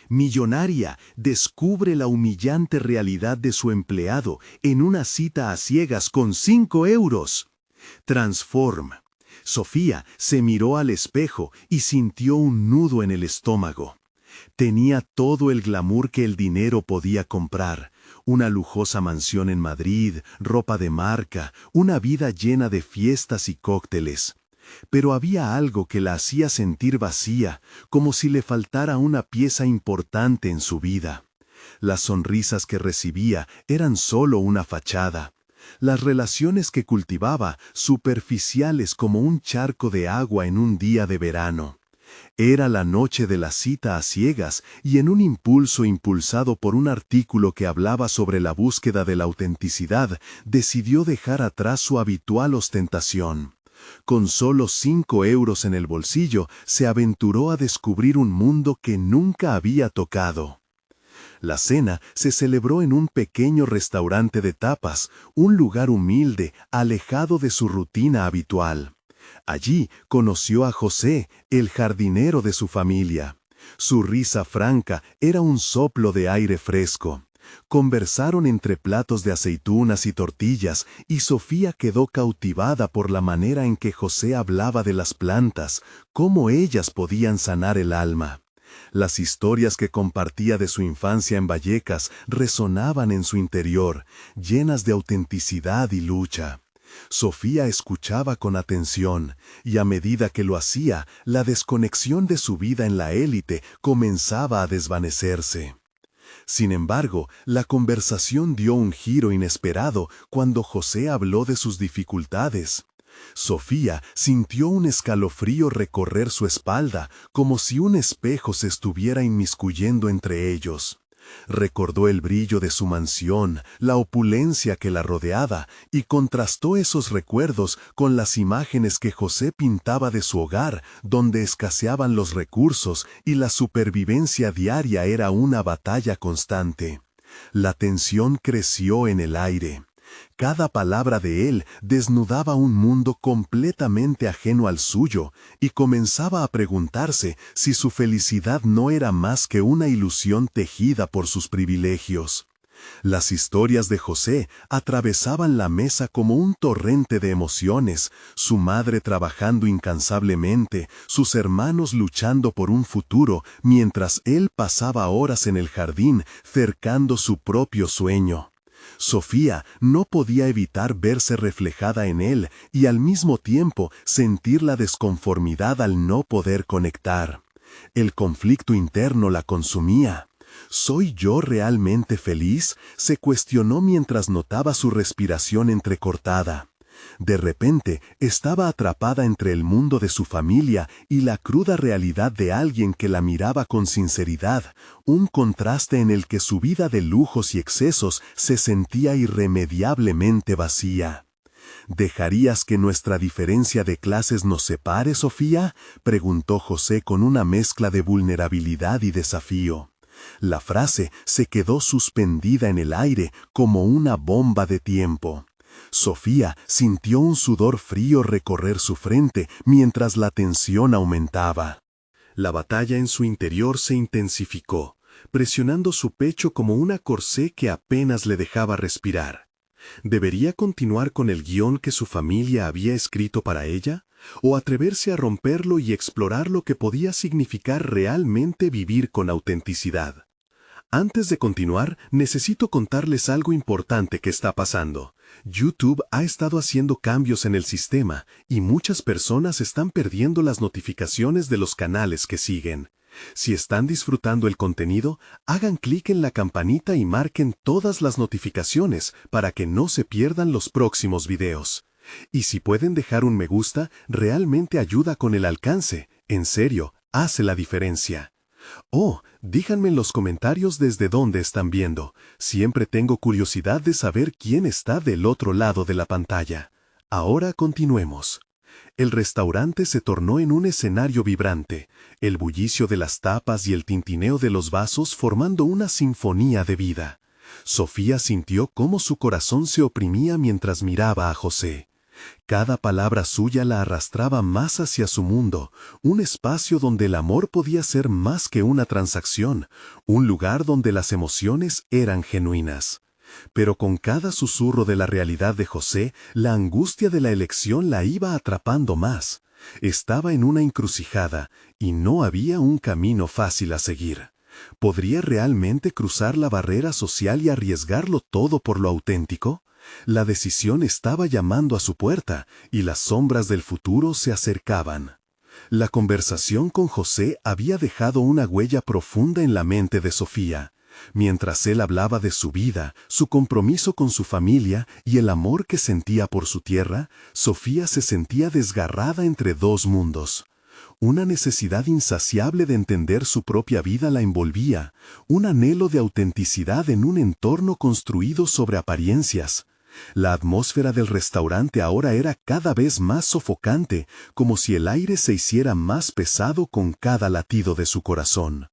millonaria, descubre la humillante realidad de su empleado en una cita a ciegas con 5 euros. Transform. Sofía se miró al espejo y sintió un nudo en el estómago. Tenía todo el glamour que el dinero podía comprar. Una lujosa mansión en Madrid, ropa de marca, una vida llena de fiestas y cócteles. Pero había algo que la hacía sentir vacía, como si le faltara una pieza importante en su vida. Las sonrisas que recibía eran solo una fachada. Las relaciones que cultivaba, superficiales como un charco de agua en un día de verano. Era la noche de la cita a ciegas y en un impulso impulsado por un artículo que hablaba sobre la búsqueda de la autenticidad, decidió dejar atrás su habitual ostentación. Con solo 5 euros en el bolsillo, se aventuró a descubrir un mundo que nunca había tocado. La cena se celebró en un pequeño restaurante de tapas, un lugar humilde, alejado de su rutina habitual. Allí conoció a José, el jardinero de su familia. Su risa franca era un soplo de aire fresco. Conversaron entre platos de aceitunas y tortillas, y Sofía quedó cautivada por la manera en que José hablaba de las plantas, cómo ellas podían sanar el alma. Las historias que compartía de su infancia en Vallecas resonaban en su interior, llenas de autenticidad y lucha. Sofía escuchaba con atención, y a medida que lo hacía, la desconexión de su vida en la élite comenzaba a desvanecerse. Sin embargo, la conversación dio un giro inesperado cuando José habló de sus dificultades. Sofía sintió un escalofrío recorrer su espalda, como si un espejo se estuviera inmiscuyendo entre ellos. Recordó el brillo de su mansión, la opulencia que la rodeaba, y contrastó esos recuerdos con las imágenes que José pintaba de su hogar, donde escaseaban los recursos y la supervivencia diaria era una batalla constante. La tensión creció en el aire. Cada palabra de él desnudaba un mundo completamente ajeno al suyo, y comenzaba a preguntarse si su felicidad no era más que una ilusión tejida por sus privilegios. Las historias de José atravesaban la mesa como un torrente de emociones, su madre trabajando incansablemente, sus hermanos luchando por un futuro, mientras él pasaba horas en el jardín cercando su propio sueño. Sofía no podía evitar verse reflejada en él y al mismo tiempo sentir la desconformidad al no poder conectar. El conflicto interno la consumía. ¿Soy yo realmente feliz?, se cuestionó mientras notaba su respiración entrecortada. De repente, estaba atrapada entre el mundo de su familia y la cruda realidad de alguien que la miraba con sinceridad, un contraste en el que su vida de lujos y excesos se sentía irremediablemente vacía. ¿Dejarías que nuestra diferencia de clases nos separe, Sofía?, preguntó José con una mezcla de vulnerabilidad y desafío. La frase se quedó suspendida en el aire como una bomba de tiempo. Sofía sintió un sudor frío recorrer su frente mientras la tensión aumentaba. La batalla en su interior se intensificó, presionando su pecho como una corsé que apenas le dejaba respirar. ¿Debería continuar con el guión que su familia había escrito para ella? ¿O atreverse a romperlo y explorar lo que podía significar realmente vivir con autenticidad? Antes de continuar, necesito contarles algo importante que está pasando. YouTube ha estado haciendo cambios en el sistema y muchas personas están perdiendo las notificaciones de los canales que siguen. Si están disfrutando el contenido, hagan clic en la campanita y marquen todas las notificaciones para que no se pierdan los próximos videos. Y si pueden dejar un me gusta, realmente ayuda con el alcance. En serio, hace la diferencia. Oh, díganme en los comentarios desde dónde están viendo. Siempre tengo curiosidad de saber quién está del otro lado de la pantalla. Ahora continuemos. El restaurante se tornó en un escenario vibrante, el bullicio de las tapas y el tintineo de los vasos formando una sinfonía de vida. Sofía sintió cómo su corazón se oprimía mientras miraba a José. Cada palabra suya la arrastraba más hacia su mundo, un espacio donde el amor podía ser más que una transacción, un lugar donde las emociones eran genuinas. Pero con cada susurro de la realidad de José, la angustia de la elección la iba atrapando más. Estaba en una encrucijada, y no había un camino fácil a seguir. ¿Podría realmente cruzar la barrera social y arriesgarlo todo por lo auténtico? La decisión estaba llamando a su puerta, y las sombras del futuro se acercaban. La conversación con José había dejado una huella profunda en la mente de Sofía. Mientras él hablaba de su vida, su compromiso con su familia y el amor que sentía por su tierra, Sofía se sentía desgarrada entre dos mundos. Una necesidad insaciable de entender su propia vida la envolvía, un anhelo de autenticidad en un entorno construido sobre apariencias. La atmósfera del restaurante ahora era cada vez más sofocante, como si el aire se hiciera más pesado con cada latido de su corazón.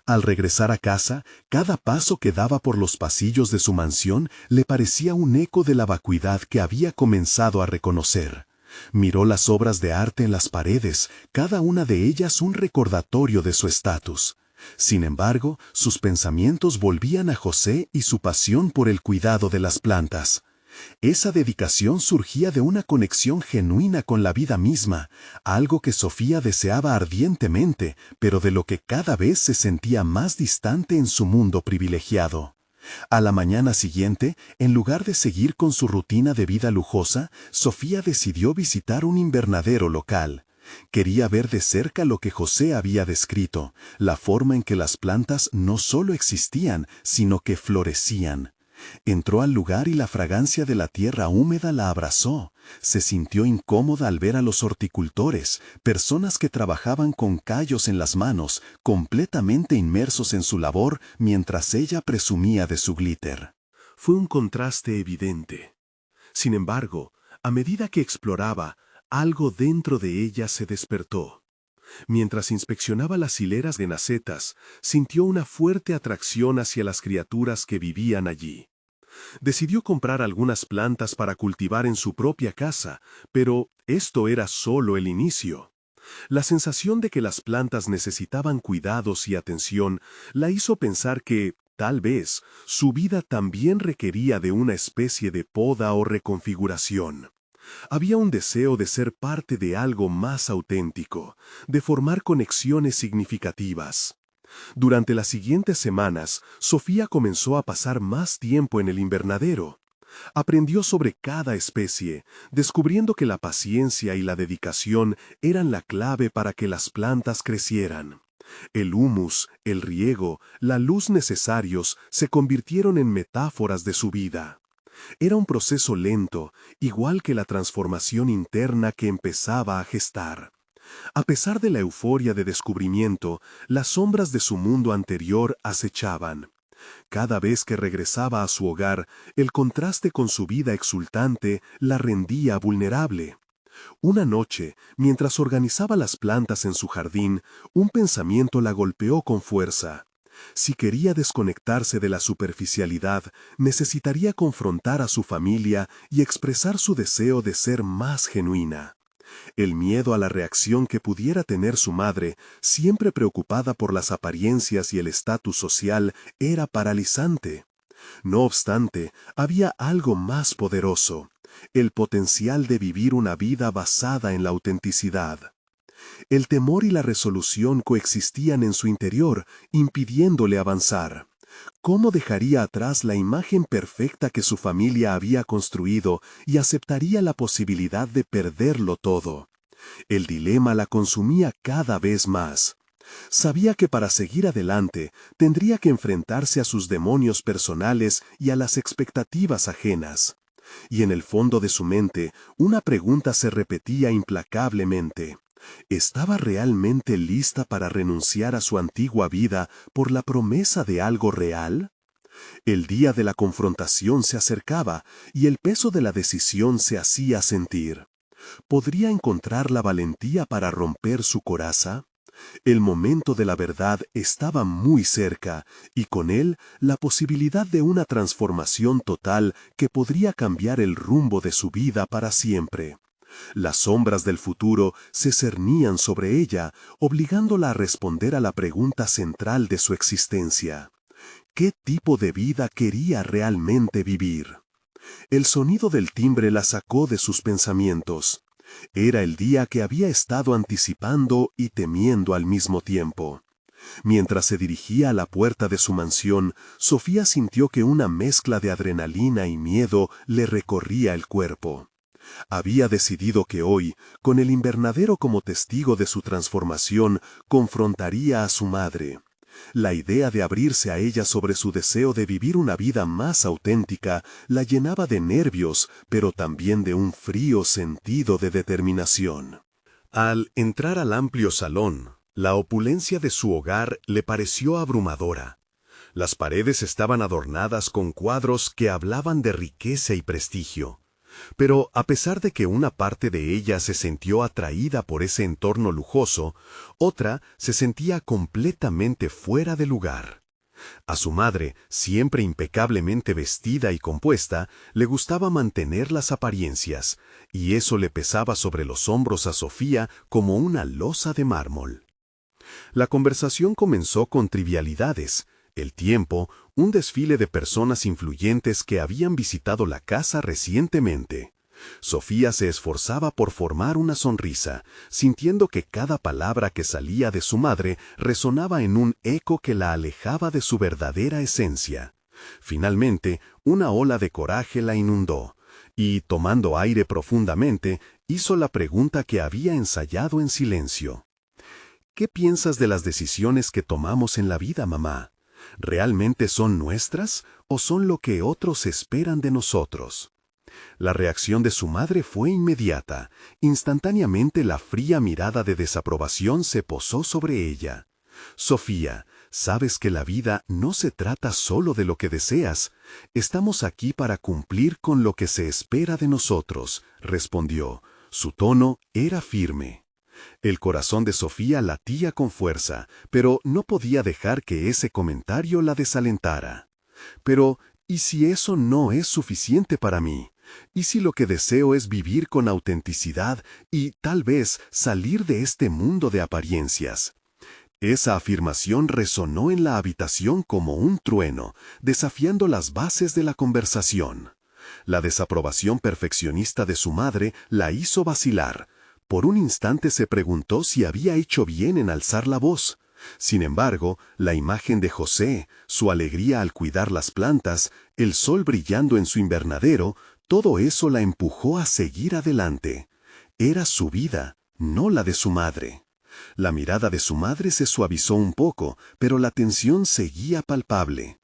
Al regresar a casa, cada paso que daba por los pasillos de su mansión le parecía un eco de la vacuidad que había comenzado a reconocer. Miró las obras de arte en las paredes, cada una de ellas un recordatorio de su estatus. Sin embargo, sus pensamientos volvían a José y su pasión por el cuidado de las plantas. Esa dedicación surgía de una conexión genuina con la vida misma, algo que Sofía deseaba ardientemente, pero de lo que cada vez se sentía más distante en su mundo privilegiado. A la mañana siguiente, en lugar de seguir con su rutina de vida lujosa, Sofía decidió visitar un invernadero local. Quería ver de cerca lo que José había descrito, la forma en que las plantas no solo existían, sino que florecían. Entró al lugar y la fragancia de la tierra húmeda la abrazó. Se sintió incómoda al ver a los horticultores, personas que trabajaban con callos en las manos, completamente inmersos en su labor mientras ella presumía de su glitter. Fue un contraste evidente. Sin embargo, a medida que exploraba, algo dentro de ella se despertó. Mientras inspeccionaba las hileras de nacetas, sintió una fuerte atracción hacia las criaturas que vivían allí. Decidió comprar algunas plantas para cultivar en su propia casa, pero esto era solo el inicio. La sensación de que las plantas necesitaban cuidados y atención la hizo pensar que, tal vez, su vida también requería de una especie de poda o reconfiguración. Había un deseo de ser parte de algo más auténtico, de formar conexiones significativas. Durante las siguientes semanas, Sofía comenzó a pasar más tiempo en el invernadero. Aprendió sobre cada especie, descubriendo que la paciencia y la dedicación eran la clave para que las plantas crecieran. El humus, el riego, la luz necesarios se convirtieron en metáforas de su vida. Era un proceso lento, igual que la transformación interna que empezaba a gestar. A pesar de la euforia de descubrimiento, las sombras de su mundo anterior acechaban. Cada vez que regresaba a su hogar, el contraste con su vida exultante la rendía vulnerable. Una noche, mientras organizaba las plantas en su jardín, un pensamiento la golpeó con fuerza. Si quería desconectarse de la superficialidad, necesitaría confrontar a su familia y expresar su deseo de ser más genuina. El miedo a la reacción que pudiera tener su madre, siempre preocupada por las apariencias y el estatus social, era paralizante. No obstante, había algo más poderoso: el potencial de vivir una vida basada en la autenticidad. El temor y la resolución coexistían en su interior, impidiéndole avanzar. ¿Cómo dejaría atrás la imagen perfecta que su familia había construido y aceptaría la posibilidad de perderlo todo? El dilema la consumía cada vez más. Sabía que para seguir adelante tendría que enfrentarse a sus demonios personales y a las expectativas ajenas. Y en el fondo de su mente, una pregunta se repetía implacablemente: ¿estaba realmente lista para renunciar a su antigua vida por la promesa de algo real? El día de la confrontación se acercaba y el peso de la decisión se hacía sentir. ¿Podría encontrar la valentía para romper su coraza? El momento de la verdad estaba muy cerca, y con él la posibilidad de una transformación total que podría cambiar el rumbo de su vida para siempre. Las sombras del futuro se cernían sobre ella, obligándola a responder a la pregunta central de su existencia. ¿Qué tipo de vida quería realmente vivir? El sonido del timbre la sacó de sus pensamientos. Era el día que había estado anticipando y temiendo al mismo tiempo. Mientras se dirigía a la puerta de su mansión, Sofía sintió que una mezcla de adrenalina y miedo le recorría el cuerpo. Había decidido que hoy, con el invernadero como testigo de su transformación, confrontaría a su madre. La idea de abrirse a ella sobre su deseo de vivir una vida más auténtica la llenaba de nervios, pero también de un frío sentido de determinación. Al entrar al amplio salón, la opulencia de su hogar le pareció abrumadora. Las paredes estaban adornadas con cuadros que hablaban de riqueza y prestigio. Pero a pesar de que una parte de ella se sintió atraída por ese entorno lujoso, otra se sentía completamente fuera de lugar. A su madre, siempre impecablemente vestida y compuesta, le gustaba mantener las apariencias, y eso le pesaba sobre los hombros a Sofía como una losa de mármol. La conversación comenzó con trivialidades. El tiempo, un desfile de personas influyentes que habían visitado la casa recientemente. Sofía se esforzaba por formar una sonrisa, sintiendo que cada palabra que salía de su madre resonaba en un eco que la alejaba de su verdadera esencia. Finalmente, una ola de coraje la inundó, y, tomando aire profundamente, hizo la pregunta que había ensayado en silencio. ¿Qué piensas de las decisiones que tomamos en la vida, mamá? ¿Realmente son nuestras o son lo que otros esperan de nosotros? La reacción de su madre fue inmediata. Instantáneamente la fría mirada de desaprobación se posó sobre ella. Sofía, sabes que la vida no se trata solo de lo que deseas. Estamos aquí para cumplir con lo que se espera de nosotros, respondió. Su tono era firme. El corazón de Sofía latía con fuerza, pero no podía dejar que ese comentario la desalentara. Pero, ¿y si eso no es suficiente para mí? ¿Y si lo que deseo es vivir con autenticidad y, tal vez, salir de este mundo de apariencias? Esa afirmación resonó en la habitación como un trueno, desafiando las bases de la conversación. La desaprobación perfeccionista de su madre la hizo vacilar. Por un instante se preguntó si había hecho bien en alzar la voz. Sin embargo, la imagen de José, su alegría al cuidar las plantas, el sol brillando en su invernadero, todo eso la empujó a seguir adelante. Era su vida, no la de su madre. La mirada de su madre se suavizó un poco, pero la tensión seguía palpable.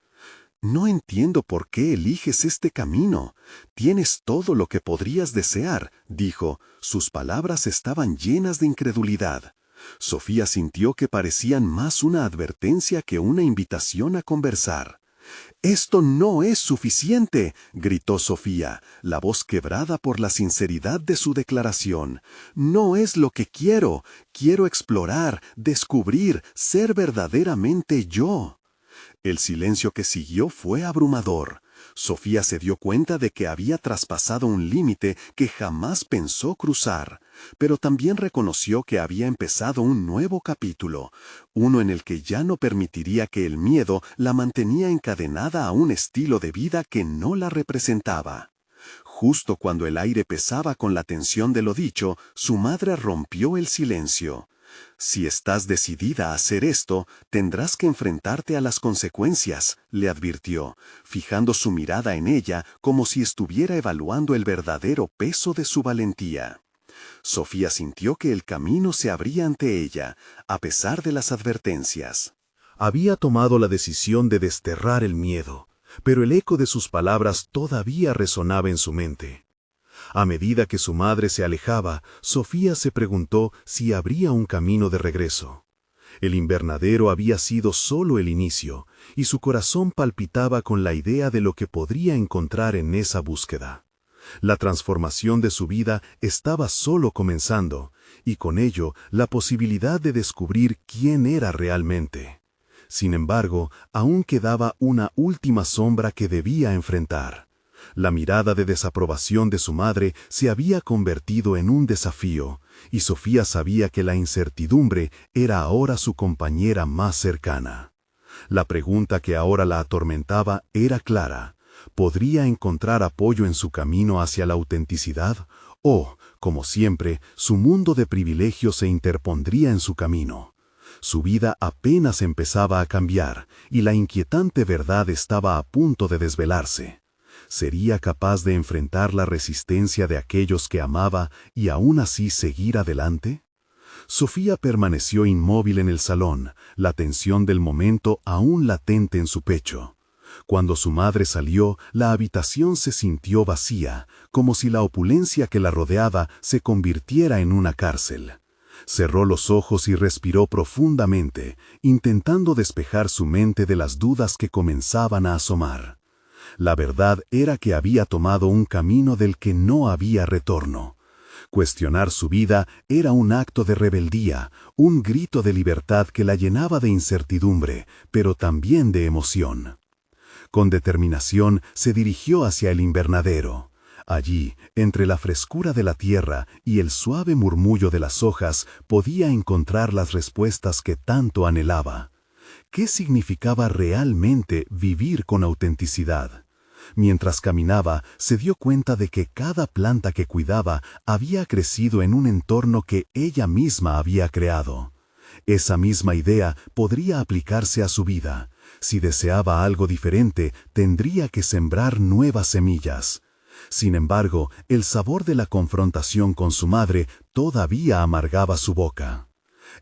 No entiendo por qué eliges este camino. Tienes todo lo que podrías desear, dijo. Sus palabras estaban llenas de incredulidad. Sofía sintió que parecían más una advertencia que una invitación a conversar. «Esto no es suficiente», gritó Sofía, la voz quebrada por la sinceridad de su declaración. «No es lo que quiero. Quiero explorar, descubrir, ser verdaderamente yo». El silencio que siguió fue abrumador. Sofía se dio cuenta de que había traspasado un límite que jamás pensó cruzar, pero también reconoció que había empezado un nuevo capítulo, uno en el que ya no permitiría que el miedo la mantenía encadenada a un estilo de vida que no la representaba. Justo cuando el aire pesaba con la tensión de lo dicho, su madre rompió el silencio. «Si estás decidida a hacer esto, tendrás que enfrentarte a las consecuencias», le advirtió, fijando su mirada en ella como si estuviera evaluando el verdadero peso de su valentía. Sofía sintió que el camino se abría ante ella, a pesar de las advertencias. Había tomado la decisión de desterrar el miedo, pero el eco de sus palabras todavía resonaba en su mente. A medida que su madre se alejaba, Sofía se preguntó si habría un camino de regreso. El invernadero había sido solo el inicio, y su corazón palpitaba con la idea de lo que podría encontrar en esa búsqueda. La transformación de su vida estaba solo comenzando, y con ello la posibilidad de descubrir quién era realmente. Sin embargo, aún quedaba una última sombra que debía enfrentar. La mirada de desaprobación de su madre se había convertido en un desafío, y Sofía sabía que la incertidumbre era ahora su compañera más cercana. La pregunta que ahora la atormentaba era clara: ¿podría encontrar apoyo en su camino hacia la autenticidad? ¿O, como siempre, su mundo de privilegios se interpondría en su camino? Su vida apenas empezaba a cambiar, y la inquietante verdad estaba a punto de desvelarse. ¿Sería capaz de enfrentar la resistencia de aquellos que amaba y aún así seguir adelante? Sofía permaneció inmóvil en el salón, la tensión del momento aún latente en su pecho. Cuando su madre salió, la habitación se sintió vacía, como si la opulencia que la rodeaba se convirtiera en una cárcel. Cerró los ojos y respiró profundamente, intentando despejar su mente de las dudas que comenzaban a asomar. La verdad era que había tomado un camino del que no había retorno. Cuestionar su vida era un acto de rebeldía, un grito de libertad que la llenaba de incertidumbre, pero también de emoción. Con determinación se dirigió hacia el invernadero. Allí, entre la frescura de la tierra y el suave murmullo de las hojas, podía encontrar las respuestas que tanto anhelaba. ¿Qué significaba realmente vivir con autenticidad? Mientras caminaba, se dio cuenta de que cada planta que cuidaba había crecido en un entorno que ella misma había creado. Esa misma idea podría aplicarse a su vida. Si deseaba algo diferente, tendría que sembrar nuevas semillas. Sin embargo, el sabor de la confrontación con su madre todavía amargaba su boca.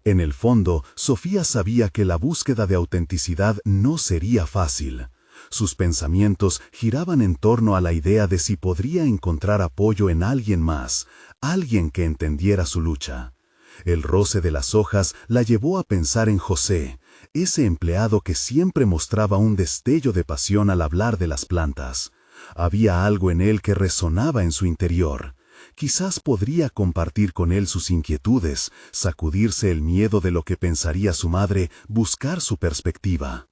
En el fondo, Sofía sabía que la búsqueda de autenticidad no sería fácil. Sus pensamientos giraban en torno a la idea de si podría encontrar apoyo en alguien más, alguien que entendiera su lucha. El roce de las hojas la llevó a pensar en José, ese empleado que siempre mostraba un destello de pasión al hablar de las plantas. Había algo en él que resonaba en su interior. Quizás podría compartir con él sus inquietudes, sacudirse el miedo de lo que pensaría su madre, buscar su perspectiva.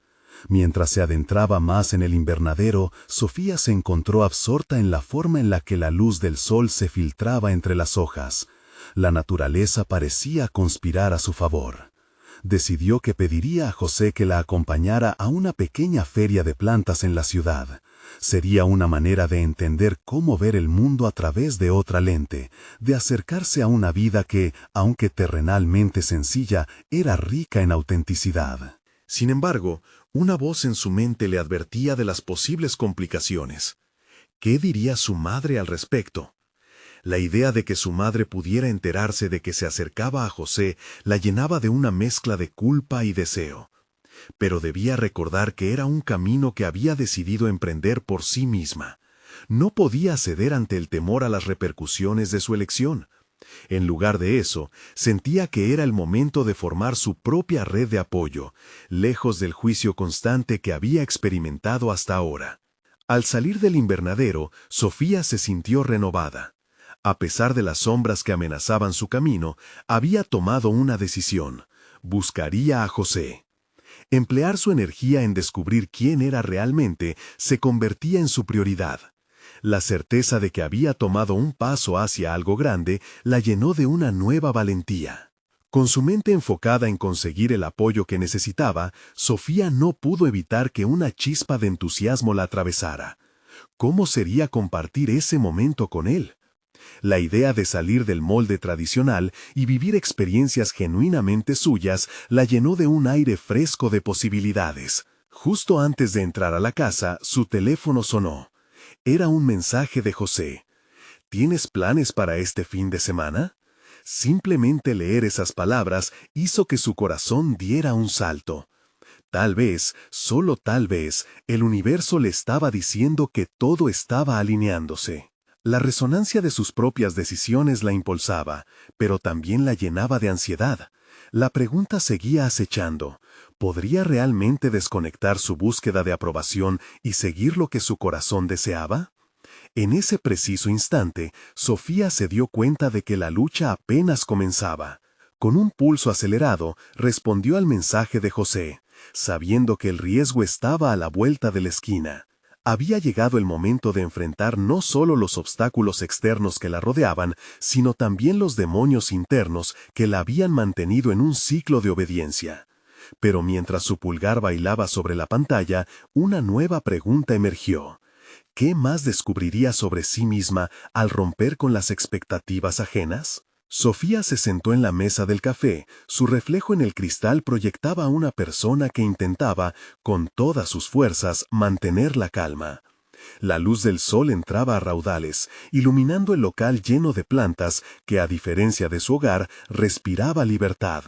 Mientras se adentraba más en el invernadero, Sofía se encontró absorta en la forma en la que la luz del sol se filtraba entre las hojas. La naturaleza parecía conspirar a su favor. Decidió que pediría a José que la acompañara a una pequeña feria de plantas en la ciudad. Sería una manera de entender cómo ver el mundo a través de otra lente, de acercarse a una vida que, aunque terrenalmente sencilla, era rica en autenticidad. Sin embargo, una voz en su mente le advertía de las posibles complicaciones. ¿Qué diría su madre al respecto? La idea de que su madre pudiera enterarse de que se acercaba a José la llenaba de una mezcla de culpa y deseo. Pero debía recordar que era un camino que había decidido emprender por sí misma. No podía ceder ante el temor a las repercusiones de su elección. En lugar de eso, sentía que era el momento de formar su propia red de apoyo, lejos del juicio constante que había experimentado hasta ahora. Al salir del invernadero, Sofía se sintió renovada. A pesar de las sombras que amenazaban su camino, había tomado una decisión: buscaría a José. Emplear su energía en descubrir quién era realmente se convertía en su prioridad. La certeza de que había tomado un paso hacia algo grande la llenó de una nueva valentía. Con su mente enfocada en conseguir el apoyo que necesitaba, Sofía no pudo evitar que una chispa de entusiasmo la atravesara. ¿Cómo sería compartir ese momento con él? La idea de salir del molde tradicional y vivir experiencias genuinamente suyas la llenó de un aire fresco de posibilidades. Justo antes de entrar a la casa, su teléfono sonó. Era un mensaje de José. ¿Tienes planes para este fin de semana? Simplemente leer esas palabras hizo que su corazón diera un salto. Tal vez, solo tal vez, el universo le estaba diciendo que todo estaba alineándose. La resonancia de sus propias decisiones la impulsaba, pero también la llenaba de ansiedad. La pregunta seguía acechando. ¿Podría realmente desconectar su búsqueda de aprobación y seguir lo que su corazón deseaba? En ese preciso instante, Sofía se dio cuenta de que la lucha apenas comenzaba. Con un pulso acelerado, respondió al mensaje de José, sabiendo que el riesgo estaba a la vuelta de la esquina. Había llegado el momento de enfrentar no solo los obstáculos externos que la rodeaban, sino también los demonios internos que la habían mantenido en un ciclo de obediencia. Pero mientras su pulgar bailaba sobre la pantalla, una nueva pregunta emergió. ¿Qué más descubriría sobre sí misma al romper con las expectativas ajenas? Sofía se sentó en la mesa del café. Su reflejo en el cristal proyectaba a una persona que intentaba, con todas sus fuerzas, mantener la calma. La luz del sol entraba a raudales, iluminando el local lleno de plantas que, a diferencia de su hogar, respiraba libertad.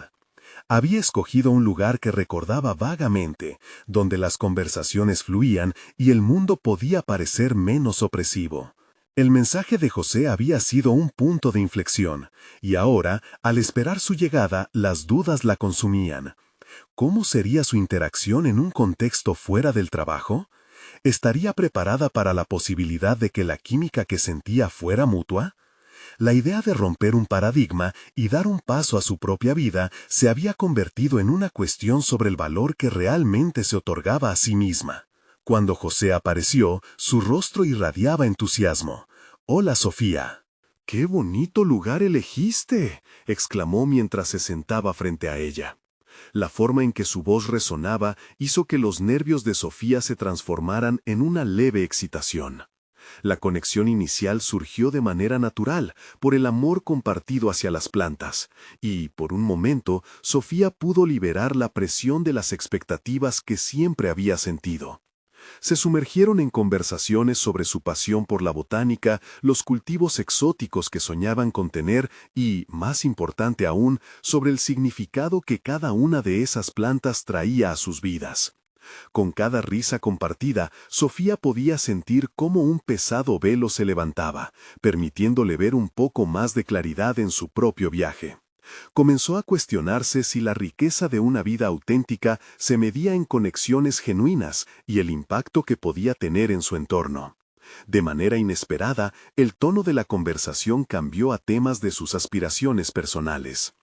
Había escogido un lugar que recordaba vagamente, donde las conversaciones fluían y el mundo podía parecer menos opresivo. El mensaje de José había sido un punto de inflexión, y ahora, al esperar su llegada, las dudas la consumían. ¿Cómo sería su interacción en un contexto fuera del trabajo? ¿Estaría preparada para la posibilidad de que la química que sentía fuera mutua? La idea de romper un paradigma y dar un paso a su propia vida se había convertido en una cuestión sobre el valor que realmente se otorgaba a sí misma. Cuando José apareció, su rostro irradiaba entusiasmo. «Hola, Sofía». «¡Qué bonito lugar elegiste!», exclamó mientras se sentaba frente a ella. La forma en que su voz resonaba hizo que los nervios de Sofía se transformaran en una leve excitación. La conexión inicial surgió de manera natural, por el amor compartido hacia las plantas, y, por un momento, Sofía pudo liberar la presión de las expectativas que siempre había sentido. Se sumergieron en conversaciones sobre su pasión por la botánica, los cultivos exóticos que soñaban con tener y, más importante aún, sobre el significado que cada una de esas plantas traía a sus vidas. Con cada risa compartida, Sofía podía sentir cómo un pesado velo se levantaba, permitiéndole ver un poco más de claridad en su propio viaje. Comenzó a cuestionarse si la riqueza de una vida auténtica se medía en conexiones genuinas y el impacto que podía tener en su entorno. De manera inesperada, el tono de la conversación cambió a temas de sus aspiraciones personales.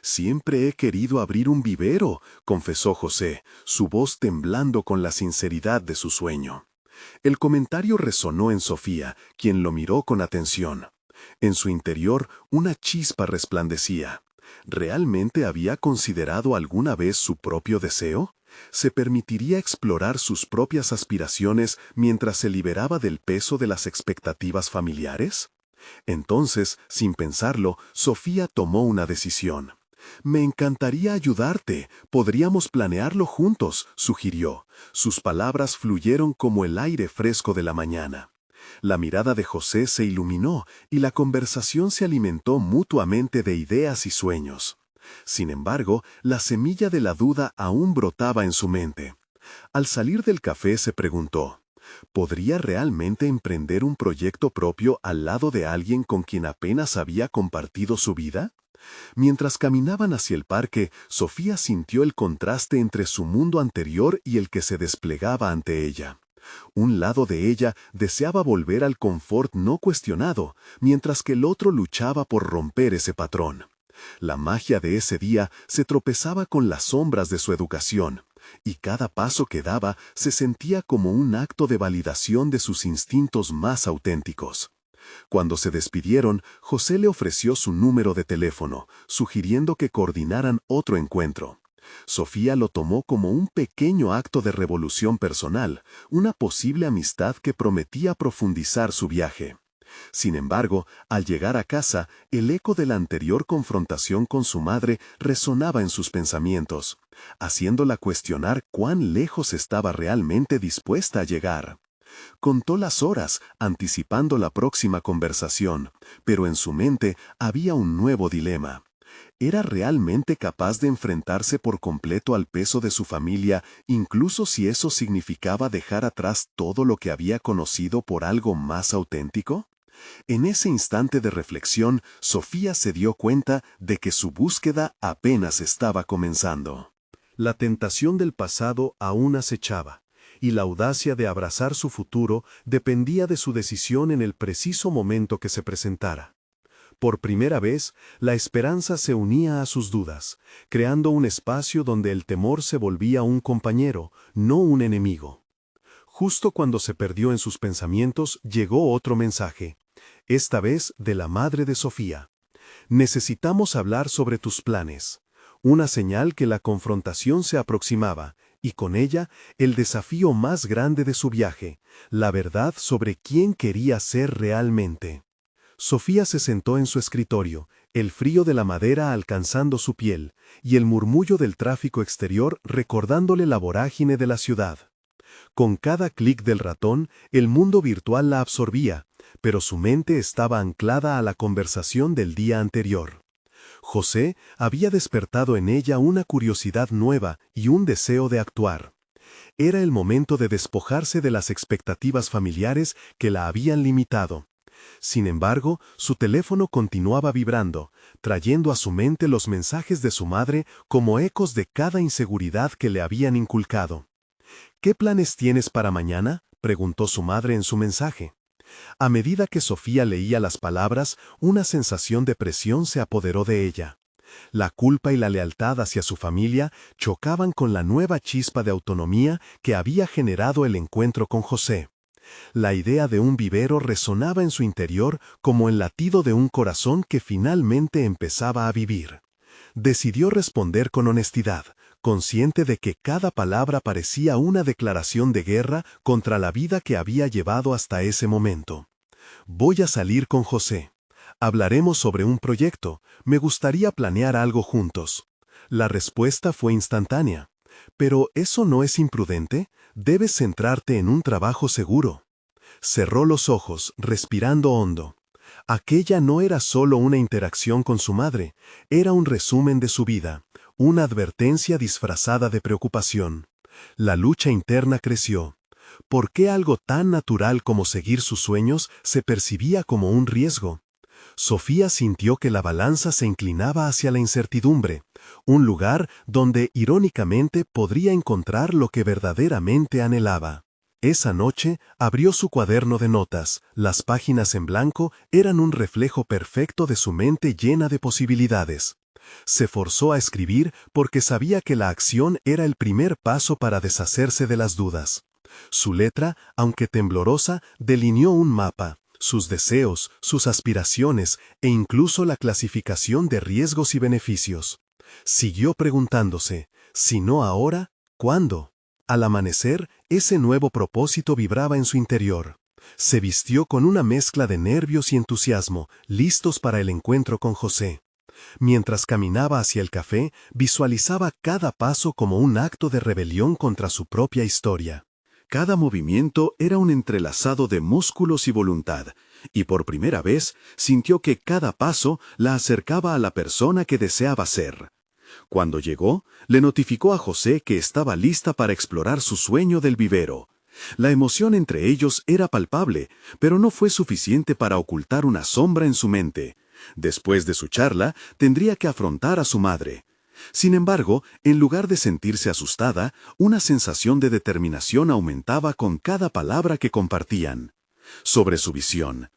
«Siempre he querido abrir un vivero», confesó José, su voz temblando con la sinceridad de su sueño. El comentario resonó en Sofía, quien lo miró con atención. En su interior, una chispa resplandecía. ¿Realmente había considerado alguna vez su propio deseo? ¿Se permitiría explorar sus propias aspiraciones mientras se liberaba del peso de las expectativas familiares? Entonces, sin pensarlo, Sofía tomó una decisión. «Me encantaría ayudarte. Podríamos planearlo juntos», sugirió. Sus palabras fluyeron como el aire fresco de la mañana. La mirada de José se iluminó y la conversación se alimentó mutuamente de ideas y sueños. Sin embargo, la semilla de la duda aún brotaba en su mente. Al salir del café se preguntó, ¿podría realmente emprender un proyecto propio al lado de alguien con quien apenas había compartido su vida? Mientras caminaban hacia el parque, Sofía sintió el contraste entre su mundo anterior y el que se desplegaba ante ella. Un lado de ella deseaba volver al confort no cuestionado, mientras que el otro luchaba por romper ese patrón. La magia de ese día se tropezaba con las sombras de su educación, y cada paso que daba se sentía como un acto de validación de sus instintos más auténticos. Cuando se despidieron, José le ofreció su número de teléfono, sugiriendo que coordinaran otro encuentro. Sofía lo tomó como un pequeño acto de revolución personal, una posible amistad que prometía profundizar su viaje. Sin embargo, al llegar a casa, el eco de la anterior confrontación con su madre resonaba en sus pensamientos, haciéndola cuestionar cuán lejos estaba realmente dispuesta a llegar. Contó las horas, anticipando la próxima conversación, pero en su mente había un nuevo dilema. ¿Era realmente capaz de enfrentarse por completo al peso de su familia, incluso si eso significaba dejar atrás todo lo que había conocido por algo más auténtico? En ese instante de reflexión, Sofía se dio cuenta de que su búsqueda apenas estaba comenzando. La tentación del pasado aún acechaba, y la audacia de abrazar su futuro dependía de su decisión en el preciso momento que se presentara. Por primera vez, la esperanza se unía a sus dudas, creando un espacio donde el temor se volvía un compañero, no un enemigo. Justo cuando se perdió en sus pensamientos, llegó otro mensaje, esta vez de la madre de Sofía. Necesitamos hablar sobre tus planes. Una señal que la confrontación se aproximaba, y con ella el desafío más grande de su viaje, la verdad sobre quién quería ser realmente. Sofía se sentó en su escritorio, el frío de la madera alcanzando su piel, y el murmullo del tráfico exterior recordándole la vorágine de la ciudad. Con cada clic del ratón, el mundo virtual la absorbía, pero su mente estaba anclada a la conversación del día anterior. José había despertado en ella una curiosidad nueva y un deseo de actuar. Era el momento de despojarse de las expectativas familiares que la habían limitado. Sin embargo, su teléfono continuaba vibrando, trayendo a su mente los mensajes de su madre como ecos de cada inseguridad que le habían inculcado. ¿Qué planes tienes para mañana?, preguntó su madre en su mensaje. A medida que Sofía leía las palabras, una sensación de presión se apoderó de ella. La culpa y la lealtad hacia su familia chocaban con la nueva chispa de autonomía que había generado el encuentro con José. La idea de un vivero resonaba en su interior como el latido de un corazón que finalmente empezaba a vivir. Decidió responder con honestidad, consciente de que cada palabra parecía una declaración de guerra contra la vida que había llevado hasta ese momento. Voy a salir con José. Hablaremos sobre un proyecto. Me gustaría planear algo juntos. La respuesta fue instantánea. ¿Pero eso no es imprudente? Debes centrarte en un trabajo seguro. Cerró los ojos, respirando hondo. Aquella no era solo una interacción con su madre, era un resumen de su vida, una advertencia disfrazada de preocupación. La lucha interna creció. ¿Por qué algo tan natural como seguir sus sueños se percibía como un riesgo? Sofía sintió que la balanza se inclinaba hacia la incertidumbre, un lugar donde, irónicamente, podría encontrar lo que verdaderamente anhelaba. Esa noche abrió su cuaderno de notas. Las páginas en blanco eran un reflejo perfecto de su mente llena de posibilidades. Se forzó a escribir porque sabía que la acción era el primer paso para deshacerse de las dudas. Su letra, aunque temblorosa, delineó un mapa, sus deseos, sus aspiraciones e incluso la clasificación de riesgos y beneficios. Siguió preguntándose, si no ahora, ¿cuándo? Al amanecer, ese nuevo propósito vibraba en su interior. Se vistió con una mezcla de nervios y entusiasmo, listos para el encuentro con José. Mientras caminaba hacia el café, visualizaba cada paso como un acto de rebelión contra su propia historia. Cada movimiento era un entrelazado de músculos y voluntad, y por primera vez sintió que cada paso la acercaba a la persona que deseaba ser. Cuando llegó, le notificó a José que estaba lista para explorar su sueño del vivero. La emoción entre ellos era palpable, pero no fue suficiente para ocultar una sombra en su mente. Después de su charla, tendría que afrontar a su madre. Sin embargo, en lugar de sentirse asustada, una sensación de determinación aumentaba con cada palabra que compartían. Sobre su visión.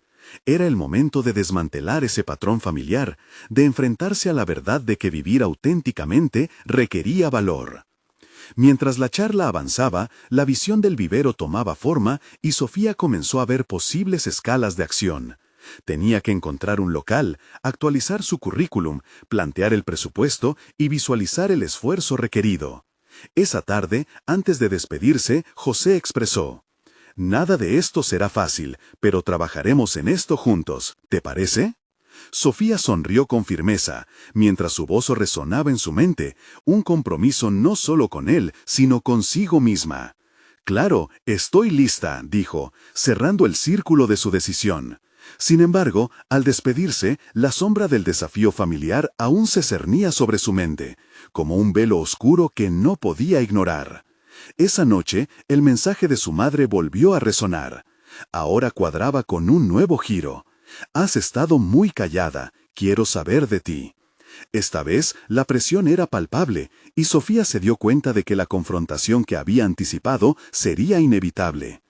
Era el momento de desmantelar ese patrón familiar, de enfrentarse a la verdad de que vivir auténticamente requería valor. Mientras la charla avanzaba, la visión del vivero tomaba forma y Sofía comenzó a ver posibles escalas de acción. Tenía que encontrar un local, actualizar su currículum, plantear el presupuesto y visualizar el esfuerzo requerido. Esa tarde, antes de despedirse, José expresó: «Nada de esto será fácil, pero trabajaremos en esto juntos. ¿Te parece?». Sofía sonrió con firmeza, mientras su voz resonaba en su mente, un compromiso no solo con él, sino consigo misma. «Claro, estoy lista», dijo, cerrando el círculo de su decisión. Sin embargo, al despedirse, la sombra del desafío familiar aún se cernía sobre su mente, como un velo oscuro que no podía ignorar. Esa noche, el mensaje de su madre volvió a resonar. Ahora cuadraba con un nuevo giro. «Has estado muy callada, quiero saber de ti». Esta vez, la presión era palpable, y Sofía se dio cuenta de que la confrontación que había anticipado sería inevitable.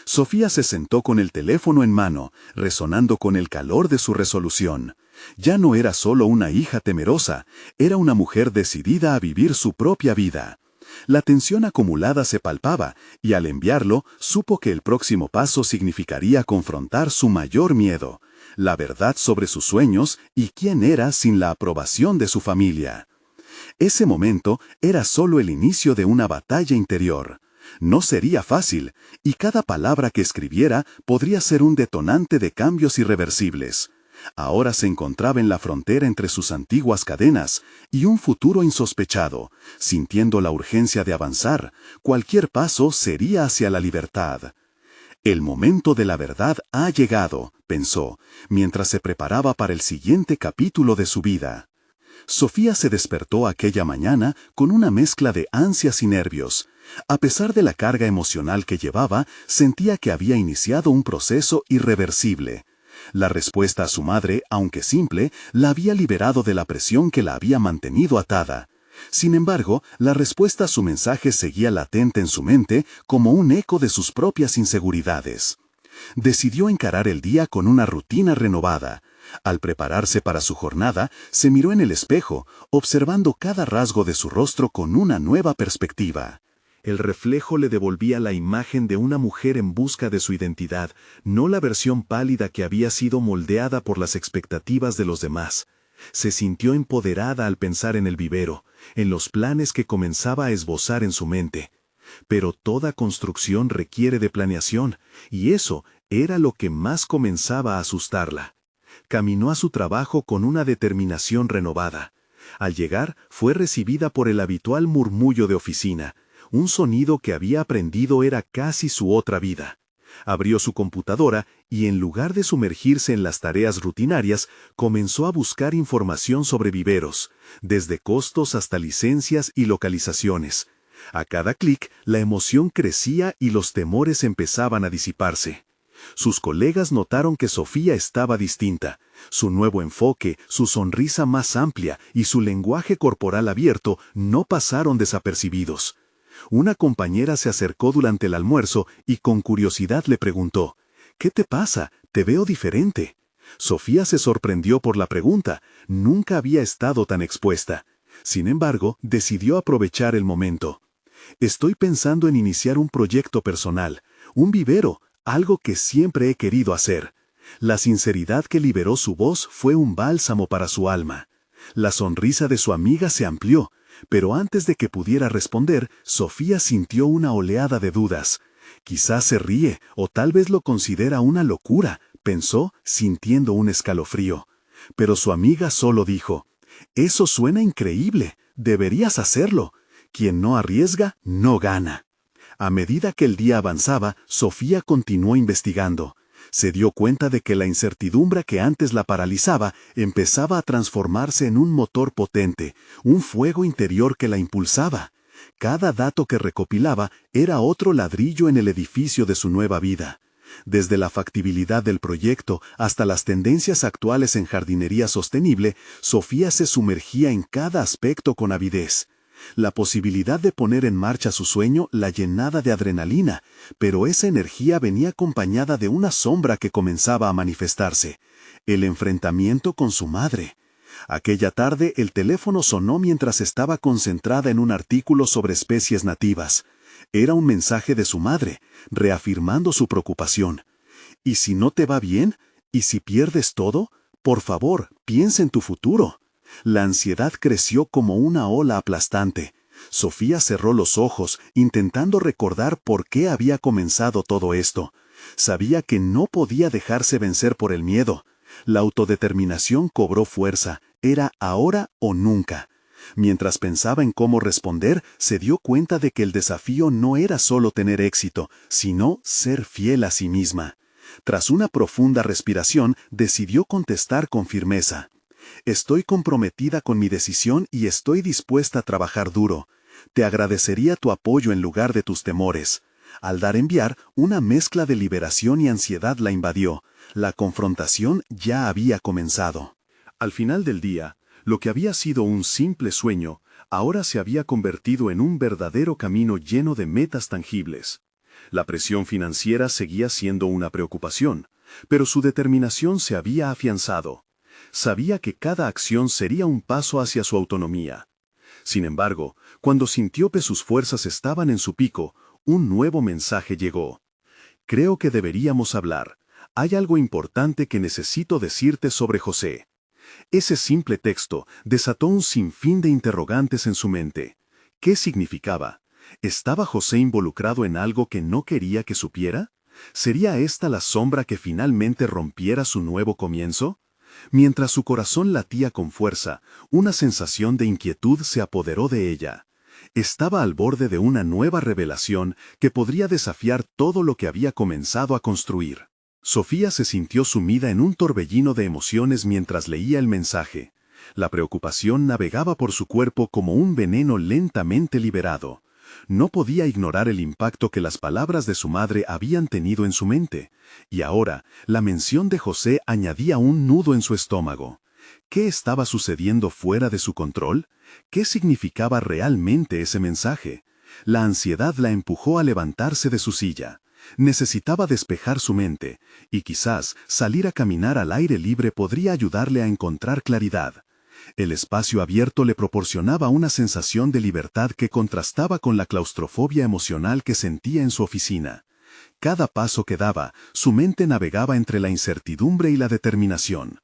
Sofía se sentó con el teléfono en mano, resonando con el calor de su resolución. Ya no era solo una hija temerosa, era una mujer decidida a vivir su propia vida. La tensión acumulada se palpaba, y al enviarlo, supo que el próximo paso significaría confrontar su mayor miedo, la verdad sobre sus sueños y quién era sin la aprobación de su familia. Ese momento era solo el inicio de una batalla interior. No sería fácil, y cada palabra que escribiera podría ser un detonante de cambios irreversibles. Ahora se encontraba en la frontera entre sus antiguas cadenas y un futuro insospechado, sintiendo la urgencia de avanzar. Cualquier paso sería hacia la libertad. El momento de la verdad ha llegado, pensó, mientras se preparaba para el siguiente capítulo de su vida. Sofía se despertó aquella mañana con una mezcla de ansias y nervios. A pesar de la carga emocional que llevaba, sentía que había iniciado un proceso irreversible. La respuesta a su madre, aunque simple, la había liberado de la presión que la había mantenido atada. Sin embargo, la respuesta a su mensaje seguía latente en su mente como un eco de sus propias inseguridades. Decidió encarar el día con una rutina renovada. Al prepararse para su jornada, se miró en el espejo, observando cada rasgo de su rostro con una nueva perspectiva. El reflejo le devolvía la imagen de una mujer en busca de su identidad, no la versión pálida que había sido moldeada por las expectativas de los demás. Se sintió empoderada al pensar en el vivero, en los planes que comenzaba a esbozar en su mente. Pero toda construcción requiere de planeación, y eso era lo que más comenzaba a asustarla. Caminó a su trabajo con una determinación renovada. Al llegar, fue recibida por el habitual murmullo de oficina. Un sonido que había aprendido era casi su otra vida. Abrió su computadora y en lugar de sumergirse en las tareas rutinarias, comenzó a buscar información sobre viveros, desde costos hasta licencias y localizaciones. A cada clic, la emoción crecía y los temores empezaban a disiparse. Sus colegas notaron que Sofía estaba distinta. Su nuevo enfoque, su sonrisa más amplia y su lenguaje corporal abierto no pasaron desapercibidos. Una compañera se acercó durante el almuerzo y con curiosidad le preguntó: «¿Qué te pasa? Te veo diferente». Sofía se sorprendió por la pregunta. Nunca había estado tan expuesta. Sin embargo, decidió aprovechar el momento. «Estoy pensando en iniciar un proyecto personal, un vivero, algo que siempre he querido hacer». La sinceridad que liberó su voz fue un bálsamo para su alma. La sonrisa de su amiga se amplió, pero antes de que pudiera responder, Sofía sintió una oleada de dudas. Quizás se ríe, o tal vez lo considera una locura, pensó, sintiendo un escalofrío. Pero su amiga solo dijo: «Eso suena increíble, deberías hacerlo. Quien no arriesga, no gana». A medida que el día avanzaba, Sofía continuó investigando. Se dio cuenta de que la incertidumbre que antes la paralizaba empezaba a transformarse en un motor potente, un fuego interior que la impulsaba. Cada dato que recopilaba era otro ladrillo en el edificio de su nueva vida. Desde la factibilidad del proyecto hasta las tendencias actuales en jardinería sostenible, Sofía se sumergía en cada aspecto con avidez. La posibilidad de poner en marcha su sueño la llenaba de adrenalina, pero esa energía venía acompañada de una sombra que comenzaba a manifestarse: el enfrentamiento con su madre. Aquella tarde el teléfono sonó mientras estaba concentrada en un artículo sobre especies nativas. Era un mensaje de su madre, reafirmando su preocupación. «¿Y si no te va bien? ¿Y si pierdes todo? Por favor, piensa en tu futuro». La ansiedad creció como una ola aplastante. Sofía cerró los ojos, intentando recordar por qué había comenzado todo esto. Sabía que no podía dejarse vencer por el miedo. La autodeterminación cobró fuerza. Era ahora o nunca. Mientras pensaba en cómo responder, se dio cuenta de que el desafío no era solo tener éxito, sino ser fiel a sí misma. Tras una profunda respiración, decidió contestar con firmeza: «Estoy comprometida con mi decisión y estoy dispuesta a trabajar duro. Te agradecería tu apoyo en lugar de tus temores». Al dar enviar, una mezcla de liberación y ansiedad la invadió. La confrontación ya había comenzado. Al final del día, Lo que había sido un simple sueño, ahora se había convertido en un verdadero camino lleno de metas tangibles. La presión financiera seguía siendo una preocupación, pero su determinación se había afianzado. Sabía que cada acción sería un paso hacia su autonomía. Sin embargo, cuando sintió que sus fuerzas estaban en su pico, un nuevo mensaje llegó. Creo que deberíamos hablar. Hay algo importante que necesito decirte sobre José. Ese simple texto desató un sinfín de interrogantes en su mente. ¿Qué significaba? ¿Estaba José involucrado en algo que no quería que supiera? ¿Sería esta la sombra que finalmente rompiera su nuevo comienzo? Mientras su corazón latía con fuerza, una sensación de inquietud se apoderó de ella. Estaba al borde de una nueva revelación que podría desafiar todo lo que había comenzado a construir. Sofía se sintió sumida en un torbellino de emociones mientras leía el mensaje. La preocupación navegaba por su cuerpo como un veneno lentamente liberado. No podía ignorar el impacto que las palabras de su madre habían tenido en su mente, y ahora la mención de José añadía un nudo en su estómago. ¿Qué estaba sucediendo fuera de su control? ¿Qué significaba realmente ese mensaje? La ansiedad la empujó a levantarse de su silla. Necesitaba despejar su mente, y quizás salir a caminar al aire libre podría ayudarle a encontrar claridad. El espacio abierto le proporcionaba una sensación de libertad que contrastaba con la claustrofobia emocional que sentía en su oficina. Cada paso que daba, su mente navegaba entre la incertidumbre y la determinación.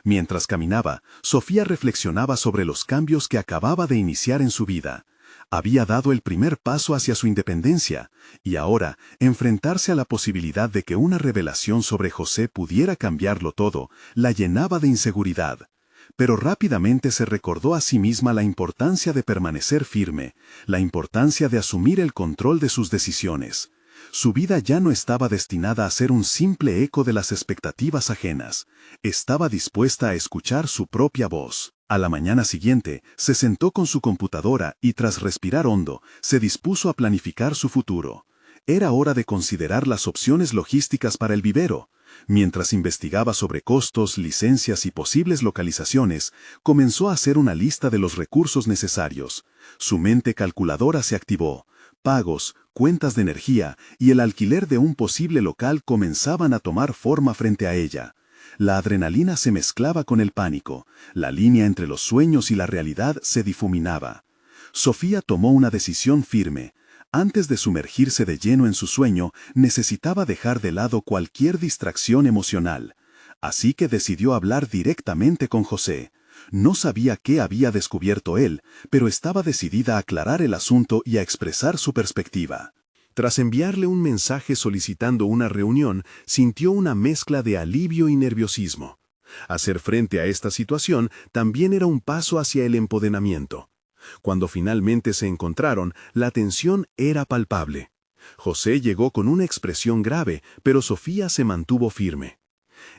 Mientras caminaba, Sofía reflexionaba sobre los cambios que acababa de iniciar en su vida. Había dado el primer paso hacia su independencia, y ahora, enfrentarse a la posibilidad de que una revelación sobre José pudiera cambiarlo todo, la llenaba de inseguridad. Pero rápidamente se recordó a sí misma la importancia de permanecer firme, la importancia de asumir el control de sus decisiones. Su vida ya no estaba destinada a ser un simple eco de las expectativas ajenas. Estaba dispuesta a escuchar su propia voz. A la mañana siguiente, se sentó con su computadora y tras respirar hondo, se dispuso a planificar su futuro. Era hora de considerar las opciones logísticas para el vivero. Mientras investigaba sobre costos, licencias y posibles localizaciones, comenzó a hacer una lista de los recursos necesarios. Su mente calculadora se activó. Pagos, cuentas de energía y el alquiler de un posible local comenzaban a tomar forma frente a ella. La adrenalina se mezclaba con el pánico. La línea entre los sueños y la realidad se difuminaba. Sofía tomó una decisión firme. Antes de sumergirse de lleno en su sueño, necesitaba dejar de lado cualquier distracción emocional. Así que decidió hablar directamente con José. No sabía qué había descubierto él, pero estaba decidida a aclarar el asunto y a expresar su perspectiva. Tras enviarle un mensaje solicitando una reunión, sintió una mezcla de alivio y nerviosismo. Hacer frente a esta situación también era un paso hacia el empoderamiento. Cuando finalmente se encontraron, la tensión era palpable. José llegó con una expresión grave, pero Sofía se mantuvo firme.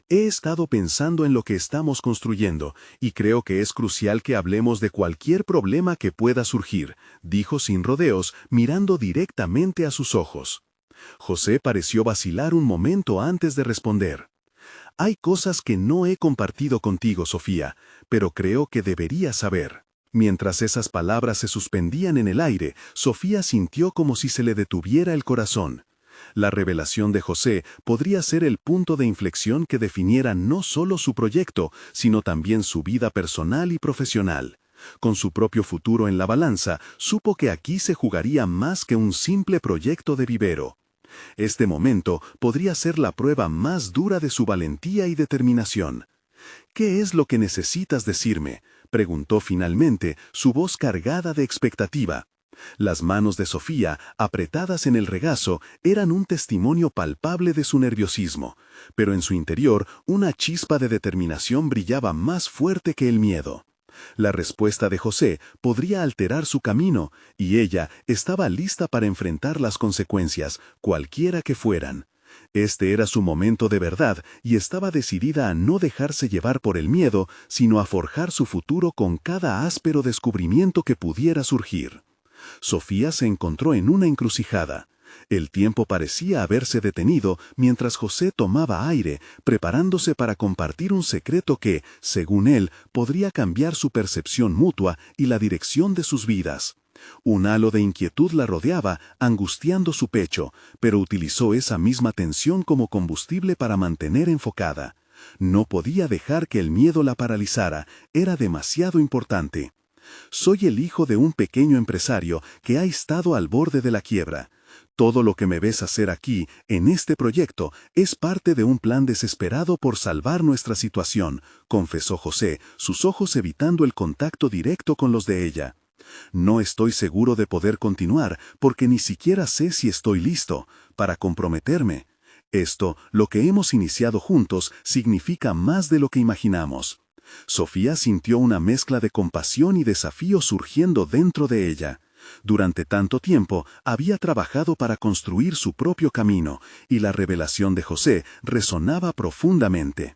He estado pensando en lo que estamos construyendo, y creo que es crucial que hablemos de cualquier problema que pueda surgir, dijo sin rodeos, mirando directamente a sus ojos. José pareció vacilar un momento antes de responder. Hay cosas que no he compartido contigo, Sofía, pero creo que deberías saber. Mientras esas palabras se suspendían en el aire, Sofía sintió como si se le detuviera el corazón. La revelación de José podría ser el punto de inflexión que definiera no solo su proyecto, sino también su vida personal y profesional. Con su propio futuro en la balanza, supo que aquí se jugaría más que un simple proyecto de vivero. Este momento podría ser la prueba más dura de su valentía y determinación. ¿Qué es lo que necesitas decirme?, preguntó finalmente, su voz cargada de expectativa. Las manos de Sofía, apretadas en el regazo, eran un testimonio palpable de su nerviosismo, pero en su interior una chispa de determinación brillaba más fuerte que el miedo. La respuesta de José podría alterar su camino, y ella estaba lista para enfrentar las consecuencias, cualquiera que fueran. Este era su momento de verdad y estaba decidida a no dejarse llevar por el miedo, sino a forjar su futuro con cada áspero descubrimiento que pudiera surgir. Sofía se encontró en una encrucijada. El tiempo parecía haberse detenido mientras José tomaba aire, preparándose para compartir un secreto que, según él, podría cambiar su percepción mutua y la dirección de sus vidas. Un halo de inquietud la rodeaba, angustiando su pecho, pero utilizó esa misma tensión como combustible para mantener enfocada. No podía dejar que el miedo la paralizara, era demasiado importante. Soy el hijo de un pequeño empresario que ha estado al borde de la quiebra. Todo lo que me ves hacer aquí, en este proyecto, es parte de un plan desesperado por salvar nuestra situación, confesó José, sus ojos evitando el contacto directo con los de ella. No estoy seguro de poder continuar porque ni siquiera sé si estoy listo para comprometerme. Esto, lo que hemos iniciado juntos, significa más de lo que imaginamos. Sofía sintió una mezcla de compasión y desafío surgiendo dentro de ella. Durante tanto tiempo había trabajado para construir su propio camino, y la revelación de José resonaba profundamente.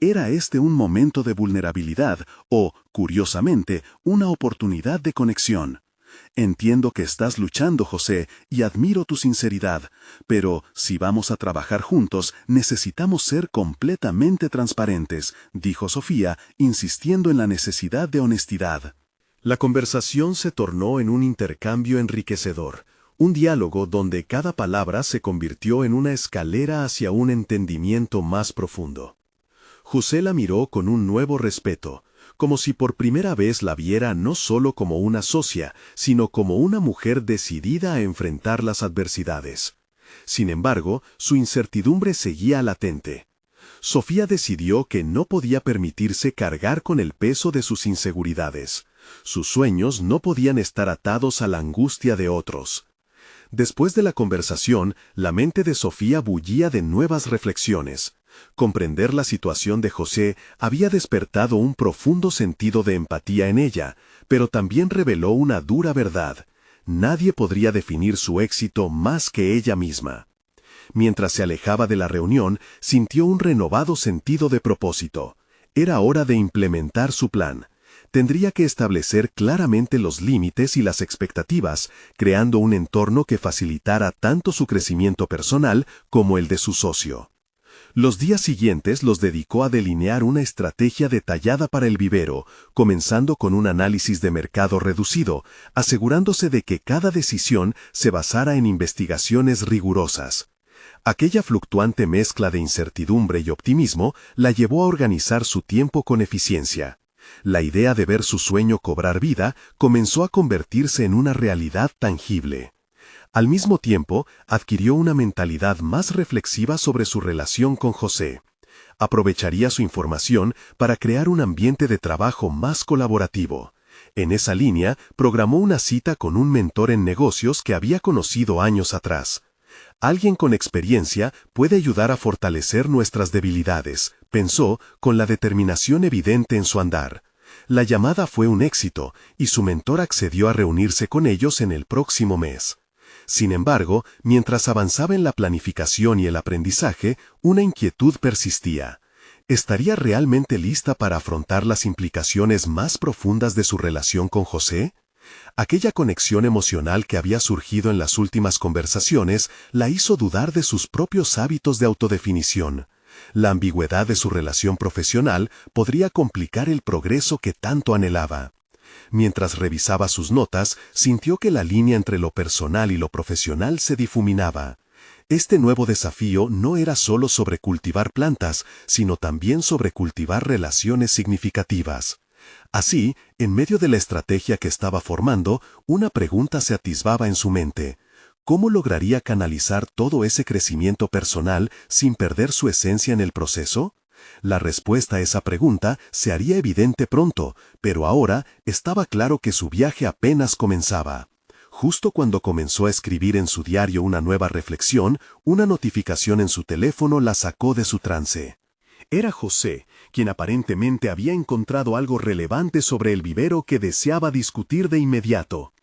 ¿Era este un momento de vulnerabilidad o, curiosamente, una oportunidad de conexión? Entiendo que estás luchando, José, y admiro tu sinceridad, pero si vamos a trabajar juntos, necesitamos ser completamente transparentes, dijo Sofía, insistiendo en la necesidad de honestidad. La conversación se tornó en un intercambio enriquecedor, un diálogo donde cada palabra se convirtió en una escalera hacia un entendimiento más profundo. José la miró con un nuevo respeto, como si por primera vez la viera no solo como una socia, sino como una mujer decidida a enfrentar las adversidades. Sin embargo, su incertidumbre seguía latente. Sofía decidió que no podía permitirse cargar con el peso de sus inseguridades. Sus sueños no podían estar atados a la angustia de otros. Después de la conversación, la mente de Sofía bullía de nuevas reflexiones. Comprender la situación de José había despertado un profundo sentido de empatía en ella, pero también reveló una dura verdad. Nadie podría definir su éxito más que ella misma. Mientras se alejaba de la reunión, sintió un renovado sentido de propósito. Era hora de implementar su plan. Tendría que establecer claramente los límites y las expectativas, creando un entorno que facilitara tanto su crecimiento personal como el de su socio. Los días siguientes los dedicó a delinear una estrategia detallada para el vivero, comenzando con un análisis de mercado reducido, asegurándose de que cada decisión se basara en investigaciones rigurosas. Aquella fluctuante mezcla de incertidumbre y optimismo la llevó a organizar su tiempo con eficiencia. La idea de ver su sueño cobrar vida comenzó a convertirse en una realidad tangible. Al mismo tiempo, adquirió una mentalidad más reflexiva sobre su relación con José. Aprovecharía su información para crear un ambiente de trabajo más colaborativo. En esa línea, programó una cita con un mentor en negocios que había conocido años atrás. Alguien con experiencia puede ayudar a fortalecer nuestras debilidades, pensó, con la determinación evidente en su andar. La llamada fue un éxito, y su mentor accedió a reunirse con ellos en el próximo mes. Sin embargo, mientras avanzaba en la planificación y el aprendizaje, una inquietud persistía. ¿Estaría realmente lista para afrontar las implicaciones más profundas de su relación con José? Aquella conexión emocional que había surgido en las últimas conversaciones la hizo dudar de sus propios hábitos de autodefinición. La ambigüedad de su relación profesional podría complicar el progreso que tanto anhelaba. Mientras revisaba sus notas, sintió que la línea entre lo personal y lo profesional se difuminaba. Este nuevo desafío no era solo sobre cultivar plantas, sino también sobre cultivar relaciones significativas. Así, en medio de la estrategia que estaba formando, una pregunta se atisbaba en su mente. ¿Cómo lograría canalizar todo ese crecimiento personal sin perder su esencia en el proceso? La respuesta a esa pregunta se haría evidente pronto, pero ahora estaba claro que su viaje apenas comenzaba. Justo cuando comenzó a escribir en su diario una nueva reflexión, una notificación en su teléfono la sacó de su trance. Era José, quien aparentemente había encontrado algo relevante sobre el vivero que deseaba discutir de inmediato.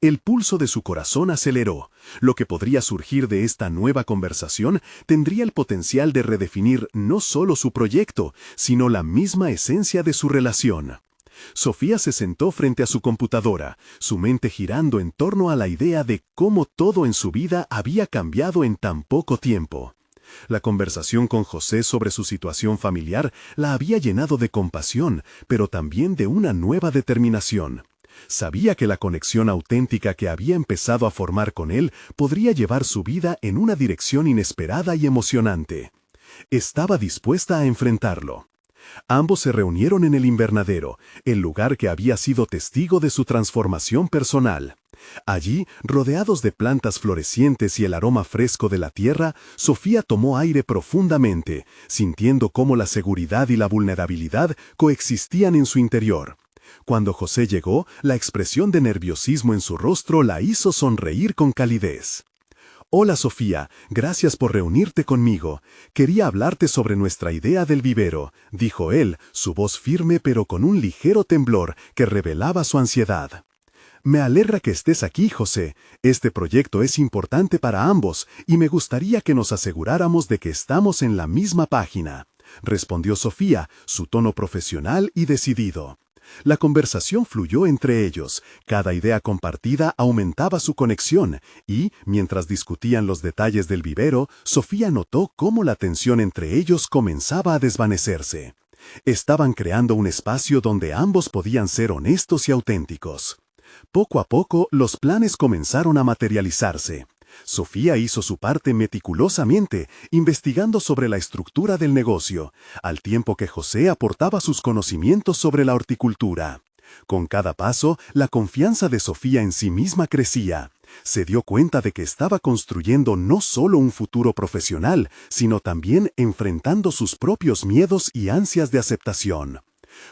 El pulso de su corazón aceleró. Lo que podría surgir de esta nueva conversación tendría el potencial de redefinir no solo su proyecto, sino la misma esencia de su relación. Sofía se sentó frente a su computadora, su mente girando en torno a la idea de cómo todo en su vida había cambiado en tan poco tiempo. La conversación con José sobre su situación familiar la había llenado de compasión, pero también de una nueva determinación. Sabía que la conexión auténtica que había empezado a formar con él podría llevar su vida en una dirección inesperada y emocionante. Estaba dispuesta a enfrentarlo. Ambos se reunieron en el invernadero, el lugar que había sido testigo de su transformación personal. Allí, rodeados de plantas florecientes y el aroma fresco de la tierra, Sofía tomó aire profundamente, sintiendo cómo la seguridad y la vulnerabilidad coexistían en su interior. Cuando José llegó, la expresión de nerviosismo en su rostro la hizo sonreír con calidez. «Hola Sofía, gracias por reunirte conmigo. Quería hablarte sobre nuestra idea del vivero», dijo él, su voz firme pero con un ligero temblor que revelaba su ansiedad. «Me alegra que estés aquí, José. Este proyecto es importante para ambos y me gustaría que nos aseguráramos de que estamos en la misma página», respondió Sofía, su tono profesional y decidido. La conversación fluyó entre ellos, cada idea compartida aumentaba su conexión y, mientras discutían los detalles del vivero, Sofía notó cómo la tensión entre ellos comenzaba a desvanecerse. Estaban creando un espacio donde ambos podían ser honestos y auténticos. Poco a poco, los planes comenzaron a materializarse. Sofía hizo su parte meticulosamente, investigando sobre la estructura del negocio, al tiempo que José aportaba sus conocimientos sobre la horticultura. Con cada paso, la confianza de Sofía en sí misma crecía. Se dio cuenta de que estaba construyendo no solo un futuro profesional, sino también enfrentando sus propios miedos y ansias de aceptación.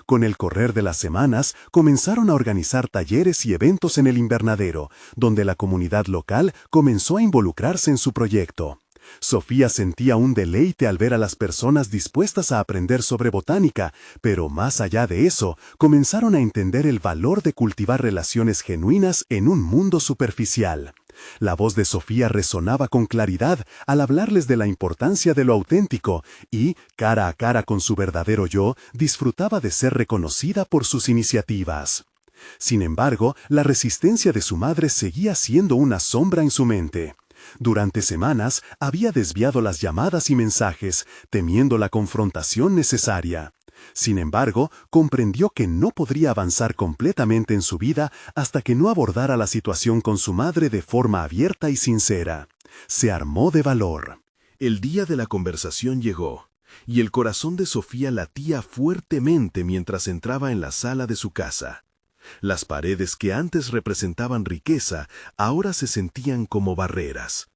Con el correr de las semanas, comenzaron a organizar talleres y eventos en el invernadero, donde la comunidad local comenzó a involucrarse en su proyecto. Sofía sentía un deleite al ver a las personas dispuestas a aprender sobre botánica, pero más allá de eso, comenzaron a entender el valor de cultivar relaciones genuinas en un mundo superficial. La voz de Sofía resonaba con claridad al hablarles de la importancia de lo auténtico y, cara a cara con su verdadero yo, disfrutaba de ser reconocida por sus iniciativas. Sin embargo, la resistencia de su madre seguía siendo una sombra en su mente. Durante semanas había desviado las llamadas y mensajes, temiendo la confrontación necesaria. Sin embargo, comprendió que no podría avanzar completamente en su vida hasta que no abordara la situación con su madre de forma abierta y sincera. Se armó de valor. El día de la conversación llegó, y el corazón de Sofía latía fuertemente mientras entraba en la sala de su casa. Las paredes que antes representaban riqueza, ahora se sentían como barreras.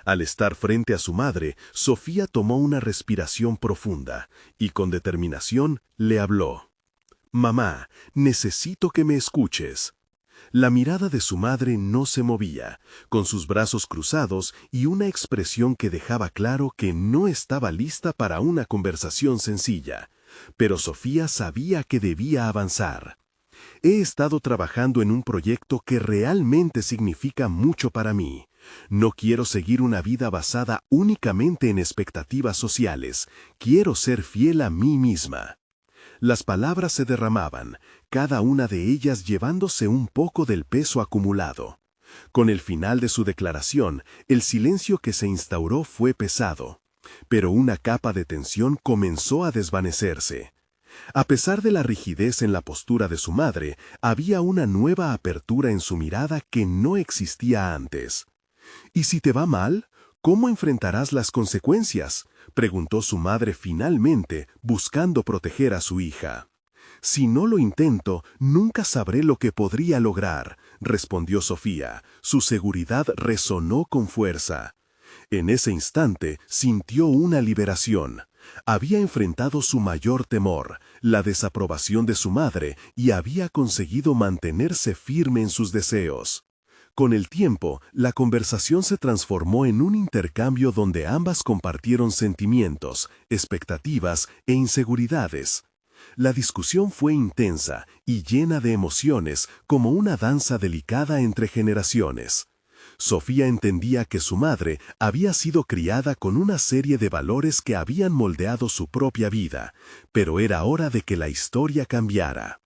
Al estar frente a su madre, Sofía tomó una respiración profunda y con determinación le habló. «Mamá, necesito que me escuches». La mirada de su madre no se movía, con sus brazos cruzados y una expresión que dejaba claro que no estaba lista para una conversación sencilla. Pero Sofía sabía que debía avanzar. «He estado trabajando en un proyecto que realmente significa mucho para mí. No quiero seguir una vida basada únicamente en expectativas sociales. Quiero ser fiel a mí misma». Las palabras se derramaban, cada una de ellas llevándose un poco del peso acumulado. Con el final de su declaración, el silencio que se instauró fue pesado, pero una capa de tensión comenzó a desvanecerse. A pesar de la rigidez en la postura de su madre, había una nueva apertura en su mirada que no existía antes. «¿Y si te va mal? ¿Cómo enfrentarás las consecuencias?», preguntó su madre finalmente, buscando proteger a su hija. «Si no lo intento, nunca sabré lo que podría lograr», respondió Sofía. Su seguridad resonó con fuerza. En ese instante sintió una liberación. Había enfrentado su mayor temor, la desaprobación de su madre, y había conseguido mantenerse firme en sus deseos. Con el tiempo, la conversación se transformó en un intercambio donde ambas compartieron sentimientos, expectativas e inseguridades. La discusión fue intensa y llena de emociones, como una danza delicada entre generaciones. Sofía entendía que su madre había sido criada con una serie de valores que habían moldeado su propia vida, pero era hora de que la historia cambiara.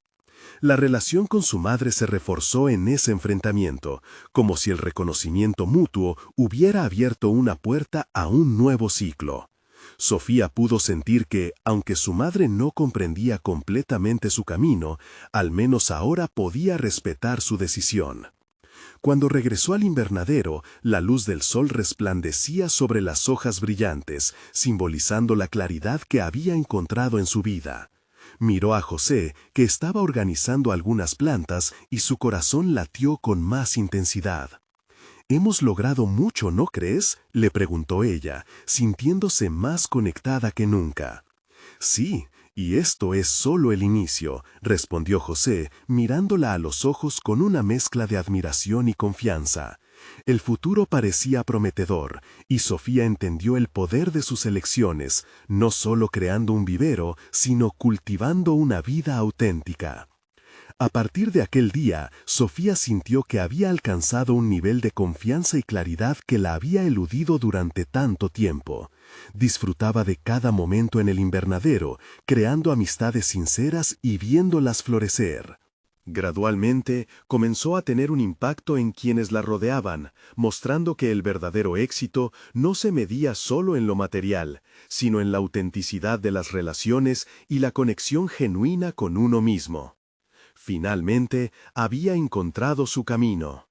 La relación con su madre se reforzó en ese enfrentamiento, como si el reconocimiento mutuo hubiera abierto una puerta a un nuevo ciclo. Sofía pudo sentir que, aunque su madre no comprendía completamente su camino, al menos ahora podía respetar su decisión. Cuando regresó al invernadero, la luz del sol resplandecía sobre las hojas brillantes, simbolizando la claridad que había encontrado en su vida. Miró a José, que estaba organizando algunas plantas, y su corazón latió con más intensidad. «Hemos logrado mucho, ¿no crees?», le preguntó ella, sintiéndose más conectada que nunca. «Sí, y esto es solo el inicio», respondió José, mirándola a los ojos con una mezcla de admiración y confianza. El futuro parecía prometedor, y Sofía entendió el poder de sus elecciones, no solo creando un vivero, sino cultivando una vida auténtica. A partir de aquel día, Sofía sintió que había alcanzado un nivel de confianza y claridad que la había eludido durante tanto tiempo. Disfrutaba de cada momento en el invernadero, creando amistades sinceras y viéndolas florecer. Gradualmente, comenzó a tener un impacto en quienes la rodeaban, mostrando que el verdadero éxito no se medía solo en lo material, sino en la autenticidad de las relaciones y la conexión genuina con uno mismo. Finalmente, había encontrado su camino.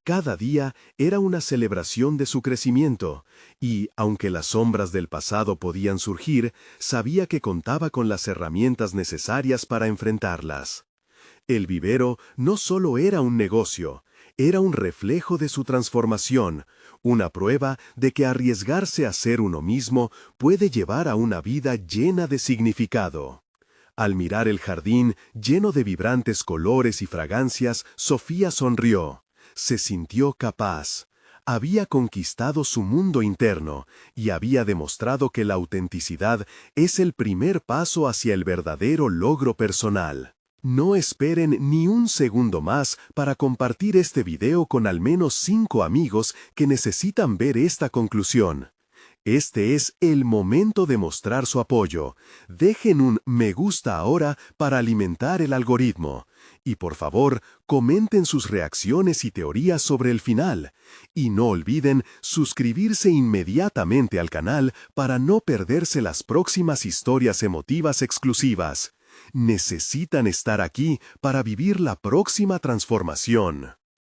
Cada día era una celebración de su crecimiento, y, aunque las sombras del pasado podían surgir, sabía que contaba con las herramientas necesarias para enfrentarlas. El vivero no solo era un negocio, era un reflejo de su transformación, una prueba de que arriesgarse a ser uno mismo puede llevar a una vida llena de significado. Al mirar el jardín lleno de vibrantes colores y fragancias, Sofía sonrió. Se sintió capaz. Había conquistado su mundo interno y había demostrado que la autenticidad es el primer paso hacia el verdadero logro personal. No esperen ni un segundo más para compartir este video con al menos 5 amigos que necesitan ver esta conclusión. Este es el momento de mostrar su apoyo. Dejen un me gusta ahora para alimentar el algoritmo. Y por favor, comenten sus reacciones y teorías sobre el final. Y no olviden suscribirse inmediatamente al canal para no perderse las próximas historias emotivas exclusivas. Necesitan estar aquí para vivir la próxima transformación.